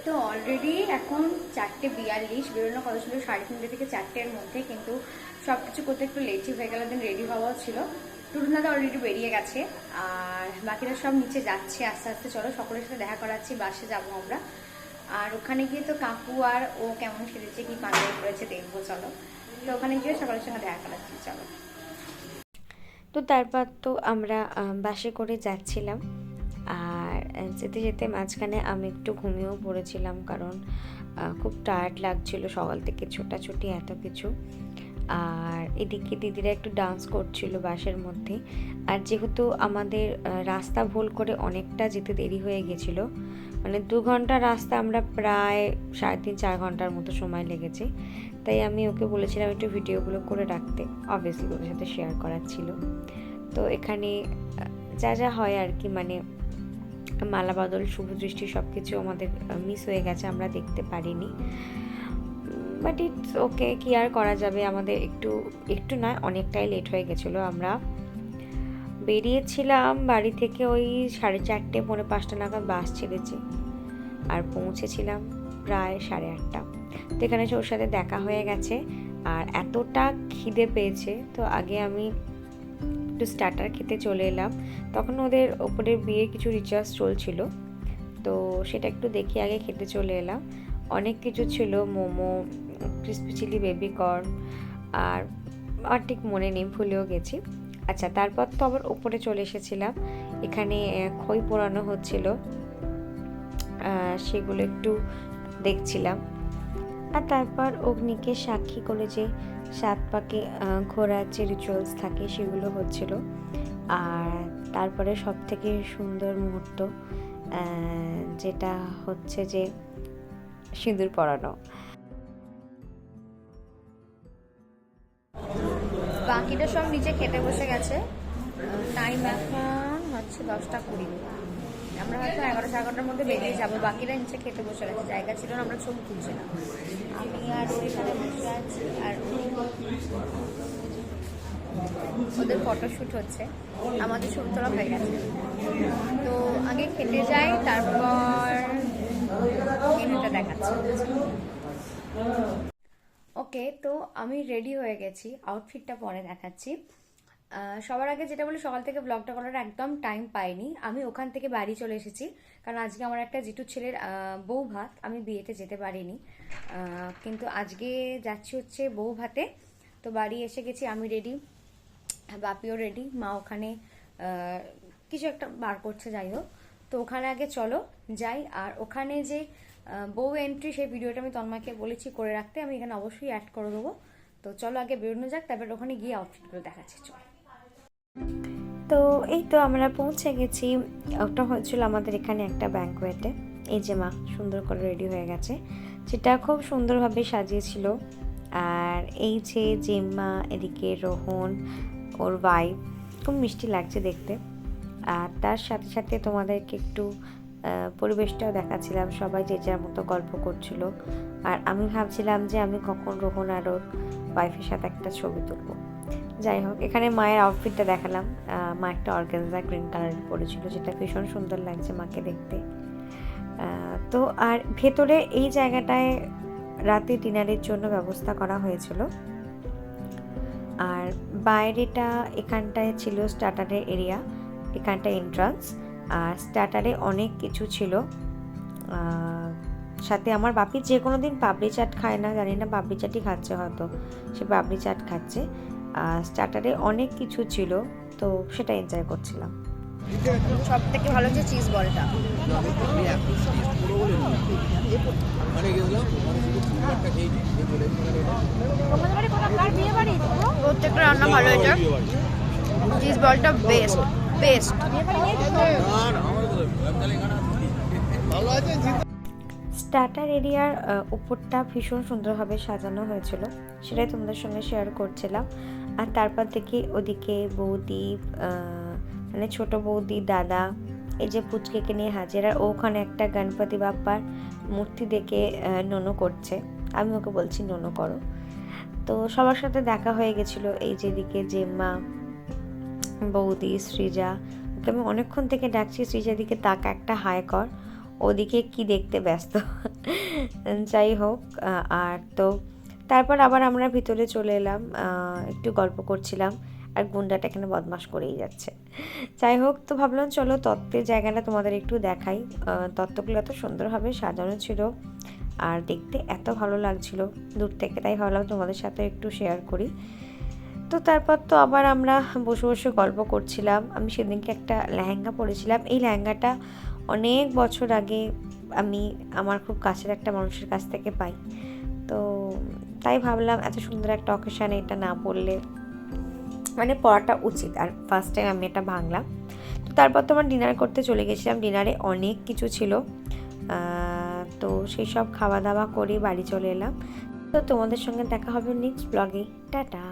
তো অলরেডি এখন 4:42, বেরোনো কথা ছিল 3:30 থেকে 4টের মধ্যে, কিন্তু সব কিছু করতে একটু লেটই হয়ে গেল। দেন রেডি হওয়াও ছিল। টুটুনাদা অলরেডি বেরিয়ে গেছে, আর বাকিরা সব নিচে যাচ্ছে আস্তে আস্তে। চলো সকলের সাথে দেখা করাচ্ছি, বাসে যাবো আমরা। আর ওখানে গিয়ে তো কাকু আর ও কেমন সেরেছে, কি পাঞ্জাবি পরেছে দেখবো। চলো, তো ওখানে গিয়ে সকলের সঙ্গে দেখা করাচ্ছি, চলো। তো তারপর তো আমরা বাসে করে যাচ্ছিলাম, আর যেতে যেতে মাঝখানে আমি একটু ঘুমিয়েও পড়েছিলাম, কারণ খুব টায়ার্ড লাগছিল সকাল থেকে ছোটাছুটি এত কিছু। আর এদিকে দিদিরা একটু ডান্স করছিল বাসের মধ্যে। আর যেহেতু আমাদের রাস্তা ভুল করে অনেকটা যেতে দেরি হয়ে গেছিলো, মানে 2 ঘন্টা রাস্তা আমরা প্রায় 3.5-4 ঘন্টার মতো সময় লেগেছে। তাই আমি ওকে বলেছিলাম একটু ভিডিওগুলো করে রাখতে, অবভিয়াসলি ওদের সাথে শেয়ার করার ছিল। তো এখানে যা যা হয় আর কি, মানে মালাবদল, শুভদৃষ্টি সব কিছু আমাদের মিস হয়ে গেছে, আমরা দেখতে পারিনি। বাট ইটস ওকে, কি আর করা যাবে। আমাদের একটু একটু নয়, অনেকটাই লেট হয়ে গেছিলো। আমরা বেরিয়েছিলাম বাড়ি থেকে ওই 4:30, 4:45 নাগাদ বাস ছেড়েছি, আর পৌঁছেছিলাম প্রায় 8:30। তো এখানে ওর সাথে দেখা হয়ে গেছে, আর এতটা খিদে পেয়েছে, তো আগে আমি একটু স্টার্টার খেতে চলে এলাম। তখন ওদের ওপরের বিয়ে কিছু রিচার্জ চলছিল, তো সেটা একটু দেখে আগে খেতে চলে এলাম। অনেক কিছু ছিল, momo, crispy chilli baby corn, আর ঠিক মনে নেই, ভুলেও গেছি। আচ্ছা, তারপর তো আবার ওপরে চলে এসেছিলাম। এখানে খই পোড়ানো হচ্ছিল, সেগুলো একটু দেখছিলাম। আর তারপর অগ্নিকে সাক্ষী করে যে 7 পাকে ঘোরার যে রিচুয়ালস থাকে সেগুলো হচ্ছিল। আর তারপরে সব থেকে সুন্দর মুহূর্ত যেটা হচ্ছে যে সিঁদুর পরানো। বাকিটা সব নিচে খেতে বসে গেছে। টাইম এখন হচ্ছে 10:20। আমরা হয়তো 11-11:30 মধ্যে বেরিয়ে যাবো। বাকিরা নিচে খেতে বসে গেছে, জায়গা ছিল না, আমরা ছবি তুলছিলাম। আমি আর ওইখানে বসে আছি, আর ওদের ফটোশ্যুট হচ্ছে, আমাদের ছবি তোলা হয়ে গেছে। তো আগে খেতে যাই, তারপর মেনুটা দেখাচ্ছি। ওকে, তো আমি রেডি হয়ে গেছি, আউটফিটটা পরে দেখাচ্ছি। সবার আগে যেটা বলি, সকাল থেকে ব্লগটা করার একদম টাইম পাইনি। আমি ওখান থেকে বাড়ি চলে এসেছি, কারণ আজকে আমার একটা জিটু ছেলের বউ ভাত, আমি বিয়েতে যেতে পারিনি। কিন্তু আজকে যাচ্ছি হচ্ছে বউ ভাতে। তো বাড়ি এসে গেছি, আমি রেডি, বাপিও রেডি, মা ওখানে কিছু একটা বার করছে, যাই হোক। তো ওখানে আগে চলো যাই। আর ওখানে যে বউ এন্ট্রি, সেই ভিডিওটা আমি তন্ময়কে বলেছি করে রাখতে, আমি এখানে অবশ্যই অ্যাড করে দেবো। তো চলো আগে বেরোনো যাক, তারপর ওখানে গিয়ে আউটফিটগুলো দেখাচ্ছি, চলো। তো এই তো আমরা পৌঁছে গেছি। ওটা হচ্ছিল আমাদের এখানে একটা ব্যাঙ্কোয়েটে। এই যে মা সুন্দর করে রেডি হয়ে গেছে, সেটা খুব সুন্দরভাবে সাজিয়েছিল। আর এই যে জেম্মা, এদিকে রোহন, ওর ওয়াইফ, খুব মিষ্টি লাগছে দেখতে। আর তার সাথে সাথে তোমাদেরকে একটু পরিবেশটাও দেখাচ্ছিলাম, সবাই যে যার মতো গল্প করছিল। আর আমি ভাবছিলাম যে আমি কখন রোহন আর ওর ওয়াইফের সাথে একটা ছবি তুলবো। যাই হোক, এখানে মায়ের আউটফিটটা দেখালাম। মা একটা অর্গানজা গ্রিন কালার পরেছিল, যেটা ভীষণ সুন্দর লাগছে মাকে দেখতে। তো আর ভেতরে এই জায়গাটায় রাতে ডিনারের জন্য ব্যবস্থা করা হয়েছিল। আর বাইরেটা, এখানটায় ছিল স্টার্টারের এরিয়া, এখানটা এন্ট্রান্স। আর স্টার্টারে অনেক কিছু ছিল। সাথে আমার বাপি যে কোনো দিন পাপড়ি চাট খায় না, জানি না পাপড়ি চাটই খাচ্ছে, হয়তো সে পাপড়ি চাট খাচ্ছে। স্টার্টারে অনেক কিছু ছিল, তো সেটা এনজয় করছিলাম। সব থেকে ভালো হচ্ছে চিজ বলটা। প্রত্যেকটা রান্না ভালো হয়েছে, চিজ বলটা বেস্ট বেস্ট। স্টার্টার এরিয়ার উপরটা ভীষণ সুন্দরভাবে সাজানো হয়েছিল, সেটাই তোমাদের সঙ্গে শেয়ার করছিলাম। আর তারপর থেকে ওদিকে বৌদি, মানে ছোট বৌদি, দাদা, এই যে পুচকেকে নিয়ে হাজির। আর ওখানে একটা গণপতি বাপ্পার মূর্তি দেখে নোনো করছে, আমি ওকে বলছি নোনো করো। তো সবার সাথে দেখা হয়ে গেছিলো। এই যেদিকে জেম্মা, বৌদি, সৃজা, ওকে আমি অনেকক্ষণ থেকে ডাকছি, সৃজার দিকে তাকা, একটা হাই কর। ও ওদিকে কি দেখতে ব্যস্ত। যাই হোক, আর তো তারপর আবার আমরা ভিতরে চলে এলাম, একটু গল্প করছিলাম, আর গুন্ডাটা এখানে বদমাশ করেই যাচ্ছে। যাই হোক, তো ভাবলাম চলো তত্ত্বের জায়গাটা তোমাদের একটু দেখাই। তত্ত্বগুলো এত সুন্দরভাবে সাজানো ছিল আর দেখতে এত ভালো লাগছিল দূর থেকে, তাই ভাবলাম তোমাদের সাথে একটু শেয়ার করি। তো তারপর তো আবার আমরা বসে বসে গল্প করছিলাম। আমি সেদিনকে একটা লেহেঙ্গা পরেছিলাম। এই লেহেঙ্গাটা অনেক বছর আগে আমি আমার খুব কাছের একটা মানুষের কাছ থেকে পাই। তো তাই ভাবলাম এত সুন্দর একটা অকেশানে এটা না পরলে মানে পরাটা উচিত, আর ফার্স্ট টাইম আমি এটা ভাঙলাম। তো তারপর তো আমার ডিনার করতে চলে গেছিলাম। ডিনারে অনেক কিছু ছিল, তো সেই সব খাওয়া দাওয়া করে বাড়ি চলে এলাম। তো তোমাদের সঙ্গে দেখা হবে নেক্সট ব্লগে। টাটা।